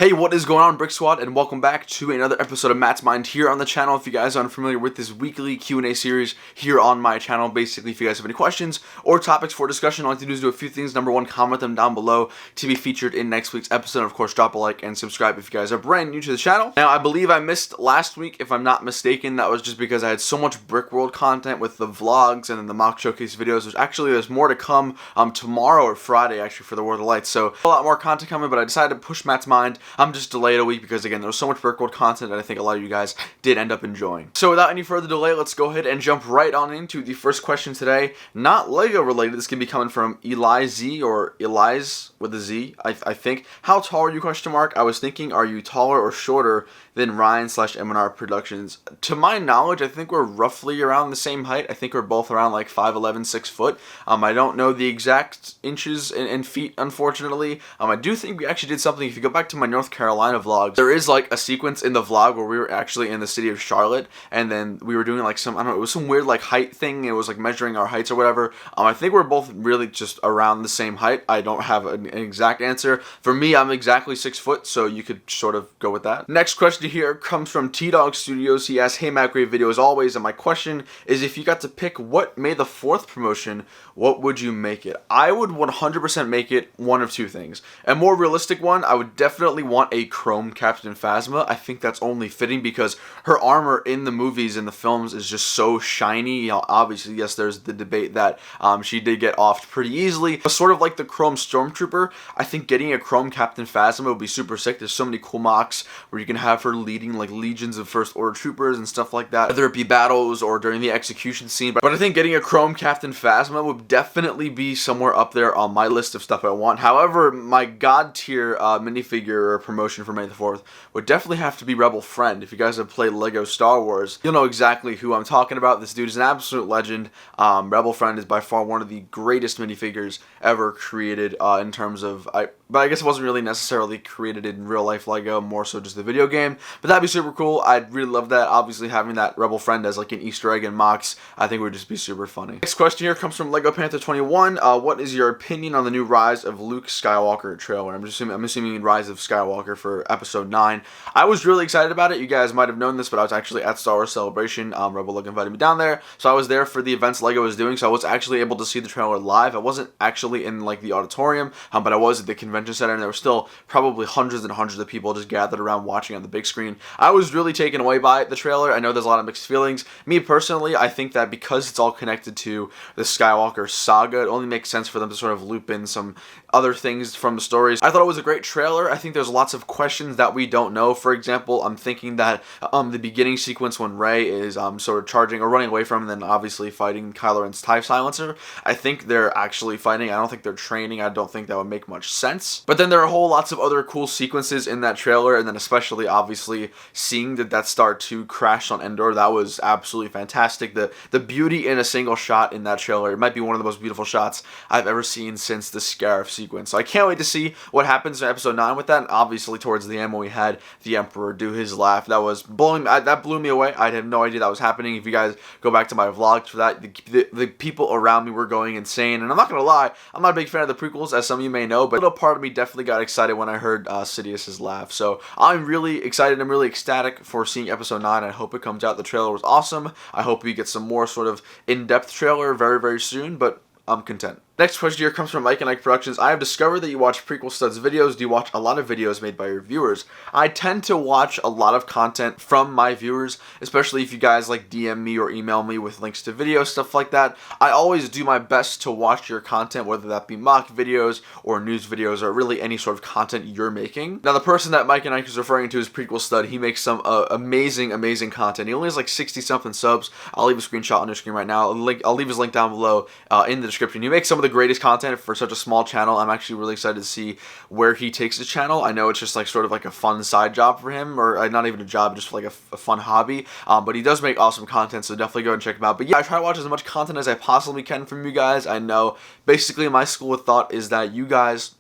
Hey, what is going on, Brick Squad, and welcome back to another episode of Matt's Mind here on the channel. If you guys aren't familiar with this weekly Q&A series here on my channel, basically if you guys have any questions or topics for discussion, all I like to do is do a few things. Number one, comment them down below to be featured in next week's episode. Of course, drop a like and subscribe if you guys are brand new to the channel. Now, I believe I missed last week, if I'm not mistaken. That was just because I had so much Brick World content with the vlogs and then the mock showcase videos. There's more to come tomorrow or Friday, actually, for the World of Light. So a lot more content coming, but I decided to push Matt's Mind. I'm just delayed a week because, again, there was so much Brick World content that I think a lot of you guys did end up enjoying. So without any further delay, let's go ahead and jump right on into the first question today. Not Lego related. This can be coming from Eli Z, or Eliz with a Z, I think. How tall are you, question mark? I was thinking, are you taller or shorter than Ryan/M&R Productions? To my knowledge, I think we're roughly around the same height. I think we're both around like 5'11", 6 foot. I don't know the exact inches and feet, unfortunately. I do think we actually did something. If you go back to my North Carolina vlogs, there is like a sequence in the vlog where we were actually in the city of Charlotte, and then we were doing like some, I don't know, it was some weird like height thing. It was like measuring our heights or whatever. I think we're both really just around the same height. I don't have an exact answer. For me, I'm exactly 6 foot, so you could sort of go with that. Next question here comes from T-Dog Studios. He asks, hey Matt, great video as always, and my question is, if you got to pick what May the 4th promotion, what would you make it? I would 100% make it one of two things. A more realistic one, I would definitely want a chrome Captain Phasma. I think that's only fitting because her armor in the movies and the films is just so shiny. You know, obviously, yes, there's the debate that she did get offed pretty easily, but sort of like the chrome Stormtrooper, I think getting a chrome Captain Phasma would be super sick. There's so many cool mocks where you can have her leading like legions of First Order troopers and stuff like that, whether it be battles or during the execution scene. But I think getting a chrome Captain Phasma would definitely be somewhere up there on my list of stuff I want. However, my god tier minifigure promotion for May the 4th would definitely have to be Rebel Friend. If you guys have played Lego Star Wars, you'll know exactly who I'm talking about. This dude is an absolute legend. Rebel Friend is by far one of the greatest minifigures ever created in terms of, but I guess it wasn't really necessarily created in real life Lego, more so just the video game. But that'd be super cool. I'd really love that. Obviously, having that Rebel Friend as like an Easter egg in mocks, I think would just be super funny. Next question here comes from Lego Panther 21. What is your opinion on the new Rise of Luke Skywalker trailer? I'm assuming Rise of Skywalker for episode 9. I was really excited about it. You guys might have known this, but I was actually at Star Wars Celebration. Rebel Luke invited me down there, so I was there for the events Lego was doing, so I was actually able to see the trailer live. I wasn't actually in like the auditorium, but I was at the convention center, and there were still probably hundreds and hundreds of people just gathered around watching on the big screen. I was really taken away by the trailer. I know there's a lot of mixed feelings. Me personally, I think that because it's all connected to the Skywalker saga, it only makes sense for them to sort of loop in some other things from the stories. I thought it was a great trailer. I think there's lots of questions that we don't know. For example, I'm thinking that the beginning sequence when Rey is sort of charging or running away from him and then obviously fighting Kylo Ren's TIE Silencer, I think they're actually fighting. I don't think they're training. I don't think that would make much sense. But then there are whole lots of other cool sequences in that trailer, and then especially obviously seeing the Death Star 2 crash on Endor, that was absolutely fantastic. The beauty in a single shot in that trailer, it might be one of the most beautiful shots I've ever seen since the Scarif sequence. So I can't wait to see what happens in episode 9 with that. And obviously towards the end when we had the Emperor do his laugh, that blew me away. I had no idea that was happening. If you guys go back to my vlogs for that, the people around me were going insane. And I'm not gonna lie, I'm not a big fan of the prequels, as some of you may know, but a little part of me definitely got excited when I heard Sidious's laugh. So I'm really excited. I'm really ecstatic for seeing episode 9. I hope it comes out. The trailer was awesome. I hope we get some more sort of in-depth trailer very, very soon, but I'm content. Next question here comes from Mike and Ike Productions. I have discovered that you watch Prequel Studs videos. Do you watch a lot of videos made by your viewers? I tend to watch a lot of content from my viewers, especially if you guys like DM me or email me with links to videos, stuff like that. I always do my best to watch your content, whether that be mock videos or news videos or really any sort of content you're making. Now, the person that Mike and Ike is referring to is Prequel Stud. He makes some amazing content. He only has like 60-something subs. I'll leave a screenshot on your screen right now. I'll leave his link down below in the description. He makes some of the greatest content for such a small channel. I'm actually really excited to see where he takes his channel. I know it's just like sort of like a fun side job for him, or not even a job, just like a fun hobby, but he does make awesome content, so definitely go and check him out. But yeah, I try to watch as much content as I possibly can from you guys. I know basically my school of thought is that you guys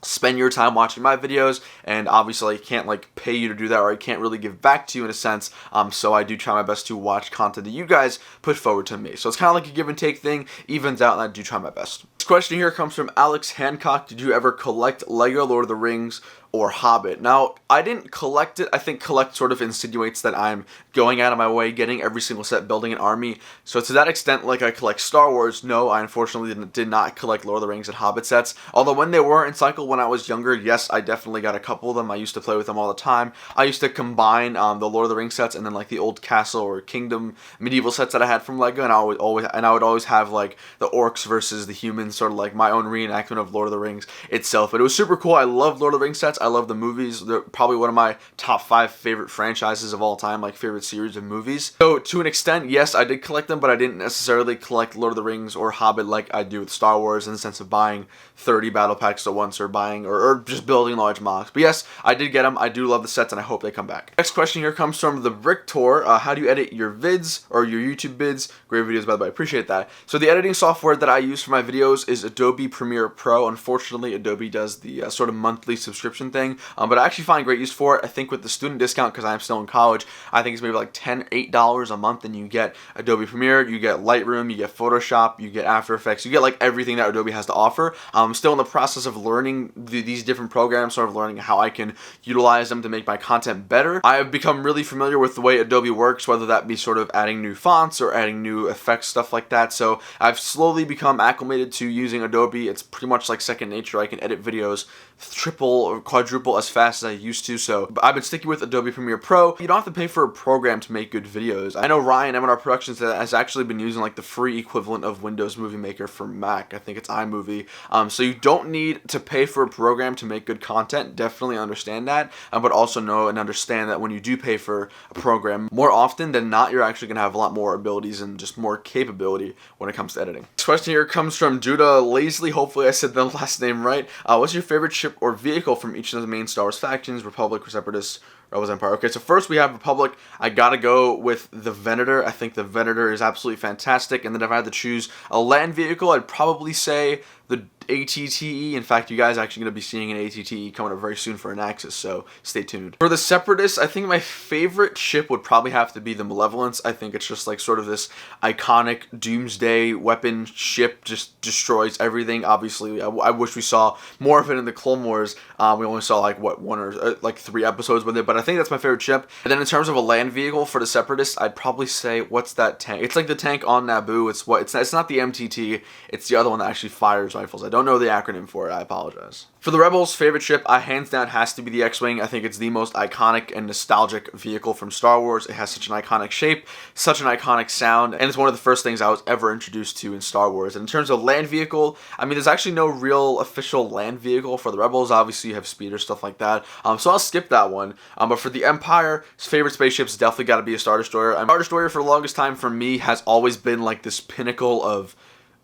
spend your time watching my videos, and obviously I can't like pay you to do that, or I can't really give back to you in a sense, so I do try my best to watch content that you guys put forward to me. So it's kind of like a give and take thing, evens out, and I do try my best. This question here comes from Alex Hancock. Did you ever collect Lego Lord of the Rings or Hobbit. Now, I didn't collect it. I think collect sort of insinuates that I'm going out of my way, getting every single set, building an army. So to that extent, like I collect Star Wars, no, I unfortunately did not collect Lord of the Rings and Hobbit sets. Although when they were in cycle when I was younger, yes, I definitely got a couple of them. I used to play with them all the time. I used to combine the Lord of the Rings sets and then like the old castle or kingdom medieval sets that I had from Lego, and I would always have like the orcs versus the humans, sort of like my own reenactment of Lord of the Rings itself. But it was super cool. I love Lord of the Rings sets. I love the movies. They're probably one of my top 5 favorite franchises of all time, like favorite series of movies. So to an extent, yes, I did collect them, but I didn't necessarily collect Lord of the Rings or Hobbit like I do with Star Wars, in the sense of buying 30 battle packs at once or buying or just building large mocks. But yes, I did get them. I do love the sets, and I hope they come back. Next question here comes from the Brick Tour. How do you edit your vids or your YouTube vids? Great videos, by the way. I appreciate that. So the editing software that I use for my videos is Adobe Premiere Pro. Unfortunately, Adobe does the sort of monthly subscription thing, but I actually find great use for it. I think with the student discount, because I'm still in college, I think it's maybe like $8 a month, and you get Adobe Premiere, you get Lightroom, you get Photoshop, you get After Effects, you get like everything that Adobe has to offer. I'm still in the process of learning these different programs, sort of learning how I can utilize them to make my content better. I have become really familiar with the way Adobe works, whether that be sort of adding new fonts or adding new effects, stuff like that. So I've slowly become acclimated to using Adobe. It's pretty much like second nature. I can edit videos triple or quadruple as fast as I used to. So I've been sticking with Adobe Premiere Pro. You don't have to pay for a program to make good videos. I know Ryan, M&R Productions, has actually been using like the free equivalent of Windows Movie Maker for Mac. I think it's iMovie. So you don't need to pay for a program to make good content. Definitely understand that, but also know and understand that when you do pay for a program, more often than not, you're actually going to have a lot more abilities and just more capability when it comes to editing. This question here comes from Judah Lazily. Hopefully I said the last name right. What's your favorite ship or vehicle from each of the main Star Wars factions? Republic, Separatists, Rebels, Empire. Okay, so first we have Republic. I gotta go with the Venator. I think the Venator is absolutely fantastic. And then if I had to choose a land vehicle, I'd probably say the ATTE. In fact, you guys are actually going to be seeing an ATTE coming up very soon for an Axis, so stay tuned. For the Separatists, I think my favorite ship would probably have to be the Malevolence. I think it's just like sort of this iconic doomsday weapon ship, just destroys everything. Obviously, I wish we saw more of it in the Clone Wars. We only saw like what, 1 or like 3 episodes with it, but I think that's my favorite ship. And then in terms of a land vehicle for the Separatists, I'd probably say, what's that tank? It's like the tank on Naboo. It's not the MTT. It's the other one that actually fires rifles. I don't know the acronym for it. I apologize. For the Rebels, favorite ship, hands down, has to be the X-Wing. I think it's the most iconic and nostalgic vehicle from Star Wars. It has such an iconic shape, such an iconic sound, and it's one of the first things I was ever introduced to in Star Wars. And in terms of land vehicle, I mean, there's actually no real official land vehicle for the Rebels. Obviously, you have speeders, stuff like that. So I'll skip that one. But for the Empire, favorite spaceship's definitely got to be a Star Destroyer. Star Destroyer, for the longest time, for me, has always been like this pinnacle of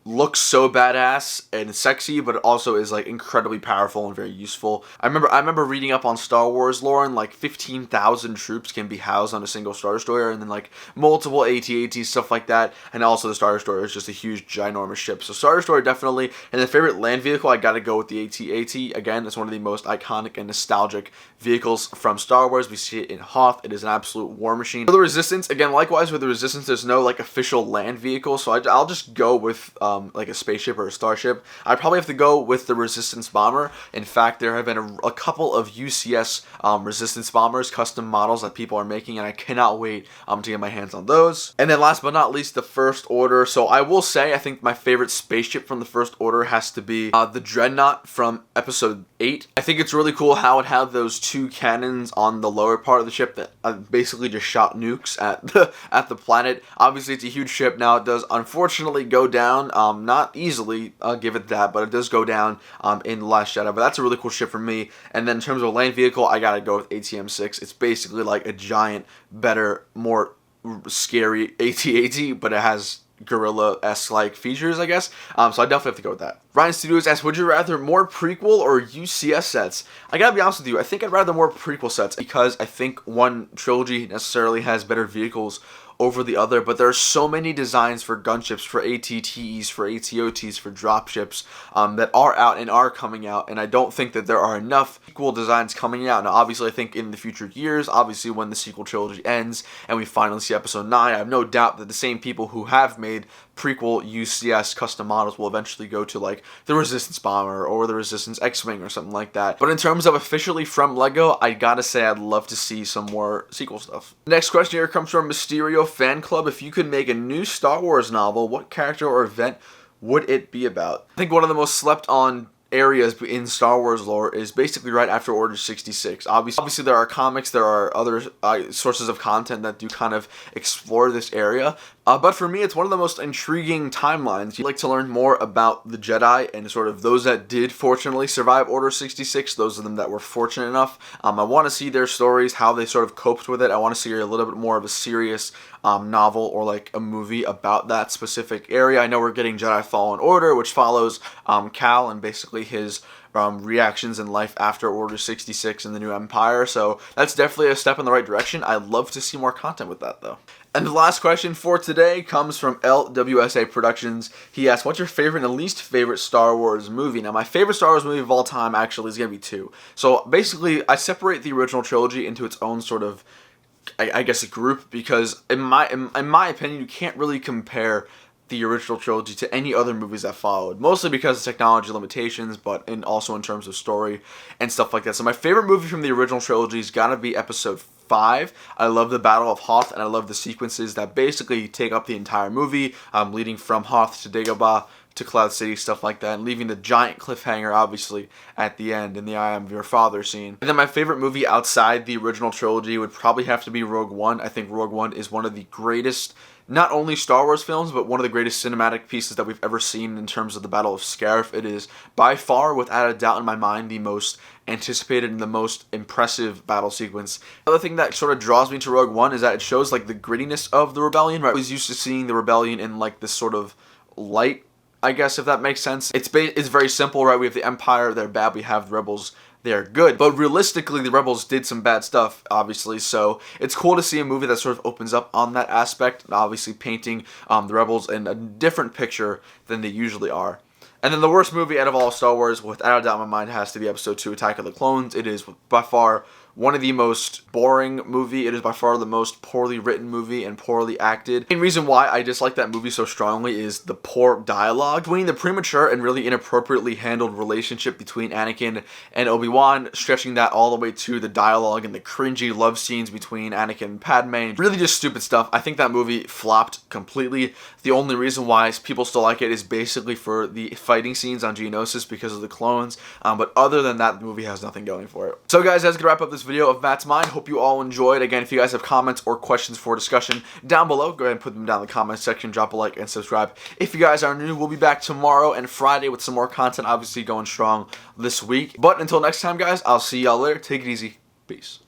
looks so badass and sexy, but it also is like incredibly powerful and very useful. I remember reading up on Star Wars lore, and like 15,000 troops can be housed on a single Star Destroyer, and then like multiple AT-AT, stuff like that. And also the Star Destroyer is just a huge, ginormous ship. So Star Destroyer definitely. And the favorite land vehicle, I gotta go with the AT-AT. Again, it's one of the most iconic and nostalgic vehicles from Star Wars. We see it in Hoth. It is an absolute war machine. For the Resistance, again, likewise with the Resistance, there's no like official land vehicle, so I'll just go with like a spaceship or a starship. I'd probably have to go with the Resistance bomber. In fact, there have been a couple of UCS Resistance bombers, custom models that people are making, and I cannot wait to get my hands on those. And then last but not least, the First Order. So I will say, I think my favorite spaceship from the First Order has to be the Dreadnought from Episode 8. I think it's really cool how it had those 2 cannons on the lower part of the ship that basically just shot nukes at the planet. Obviously, it's a huge ship. Now, it does unfortunately go down, not easily, I'll give it that, but it does go down in The Last Jedi. But that's a really cool ship for me. And then in terms of a land vehicle, I gotta go with ATM-6. It's basically like a giant, better, more scary AT-AT, but it has Gorilla-esque like features, I guess. So I definitely have to go with that. Ryan Studios asks, would you rather more prequel or UCS sets? I gotta be honest with you, I think I'd rather more prequel sets, because I think one trilogy necessarily has better vehicles over the other, but there are so many designs for gunships, for ATTEs, for ATOTs, for dropships that are out and are coming out, and I don't think that there are enough equal designs coming out. Now, obviously, I think in the future years, obviously when the sequel trilogy ends and we finally see Episode 9, I have no doubt that the same people who have made prequel UCS custom models will eventually go to like the Resistance Bomber or the Resistance X-Wing or something like that. But in terms of officially from LEGO, I gotta say I'd love to see some more sequel stuff. Next question here comes from Mysterio Fan Club. If you could make a new Star Wars novel, what character or event would it be about? I think one of the most slept on areas in Star Wars lore is basically right after Order 66. Obviously there are comics, there are other sources of content that do kind of explore this area. But for me, it's one of the most intriguing timelines. You'd like to learn more about the Jedi and sort of those that did fortunately survive Order 66, those of them that were fortunate enough. I want to see their stories, how they sort of coped with it. I want to see a little bit more of a serious novel or like a movie about that specific area. I know we're getting Jedi Fallen Order, which follows Cal and basically his reactions in life after Order 66 and the New Empire, so that's definitely a step in the right direction. I'd love to see more content with that though. And the last question for today comes from LWSA Productions. He asked, what's your favorite and least favorite Star Wars movie? Now, my favorite Star Wars movie of all time actually is going to be two. So basically, I separate the original trilogy into its own sort of, I guess, a group, because in my opinion, you can't really compare the original trilogy to any other movies that followed, mostly because of technology limitations, but also in terms of story and stuff like that. So my favorite movie from the original trilogy has got to be Episode 5. I love the Battle of Hoth, and I love the sequences that basically take up the entire movie, leading from Hoth to Dagobah to Cloud City, stuff like that, and leaving the giant cliffhanger, obviously, at the end in the I Am Your Father scene. And then my favorite movie outside the original trilogy would probably have to be Rogue One. I think Rogue One is one of the greatest, not only Star Wars films, but one of the greatest cinematic pieces that we've ever seen in terms of the Battle of Scarif. It is by far, without a doubt in my mind, the most anticipated and the most impressive battle sequence. The other thing that sort of draws me to Rogue One is that it shows like the grittiness of the rebellion, right? I was used to seeing the rebellion in like this sort of light, I guess, if that makes sense. It's very simple, right? We have the Empire, they're bad. We have the rebels, they're good. But realistically, the rebels did some bad stuff, obviously. So it's cool to see a movie that sort of opens up on that aspect, obviously painting the rebels in a different picture than they usually are. And then the worst movie out of all Star Wars, without a doubt in my mind, has to be Episode 2, Attack of the Clones. It is by far one of the most boring movie. It is by far the most poorly written movie and poorly acted. The main reason why I dislike that movie so strongly is the poor dialogue. Between the premature and really inappropriately handled relationship between Anakin and Obi-Wan, stretching that all the way to the dialogue and the cringy love scenes between Anakin and Padme. Really just stupid stuff. I think that movie flopped completely. The only reason why people still like it is basically for the fighting scenes on Geonosis because of the clones. But other than that, the movie has nothing going for it. So guys, that's going to wrap up this video of Matt's Mind. Hope you all enjoyed. Again, if you guys have comments or questions for discussion down below, go ahead and put them down in the comments section. Drop a like and subscribe. If you guys are new, we'll be back tomorrow and Friday with some more content, obviously going strong this week. But until next time, guys, I'll see y'all later. Take it easy. Peace.